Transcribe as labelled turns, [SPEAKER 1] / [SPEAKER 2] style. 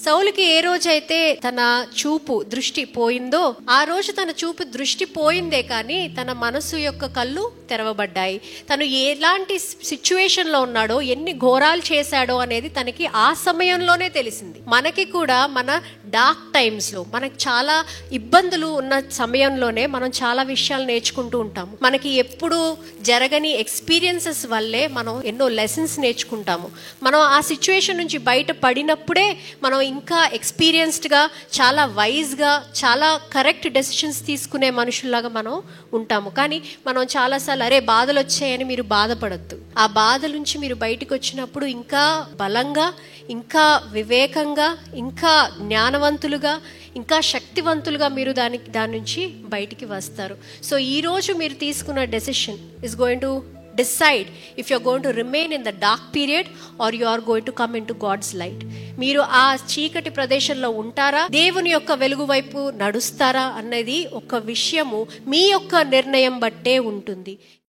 [SPEAKER 1] సౌలుకి ఏ రోజైతే తన దృష్టి పోయిందో ఆ రోజు తన దృష్టి పోయిందే కానీ తన మనసు యొక్క కళ్ళు తెరవబడ్డాయి. తను ఎలాంటి సిచ్యువేషన్ లో ఉన్నాడో, ఎన్ని ఘోరాలు చేశాడో అనేది తనకి ఆ సమయంలోనే తెలిసింది. మనకి కూడా మన డార్క్ టైమ్స్ లో, మనకి చాలా ఇబ్బందులు ఉన్న సమయంలోనే మనం చాలా విషయాలు నేర్చుకుంటూ ఉంటాము. మనకి ఎప్పుడు జరగని ఎక్స్పీరియన్సెస్ వల్లే మనం ఎన్నో లెసన్స్ నేర్చుకుంటాము. మనం ఆ సిచ్యువేషన్ నుంచి బయట పడినప్పుడే మనం ఇంకా ఎక్స్పీరియన్స్డ్గా, చాలా వైజ్గా, చాలా కరెక్ట్ డెసిషన్స్ తీసుకునే మనుషుల్లాగా మనం ఉంటాము. కానీ మనం చాలాసార్లు అరే బాధలు వచ్చాయని మీరు బాధపడద్దు. ఆ బాధల నుంచి మీరు బయటకు వచ్చినప్పుడు ఇంకా బలంగా, ఇంకా వివేకంగా, ఇంకా జ్ఞానవంతులుగా, ఇంకా శక్తివంతులుగా మీరు దాని నుంచి బయటికి వస్తారు. సో ఈరోజు మీరు తీసుకున్న decision is going to decide if you're going to remain in the dark period or you are going to come into God's light. మీరు ఆ చీకటి ప్రదేశంలో ఉంటారా, దేవుని యొక్క వెలుగు వైపు నడుస్తారా అన్నది ఒక విషయము మీ యొక్క నిర్ణయం బట్టే ఉంటుంది.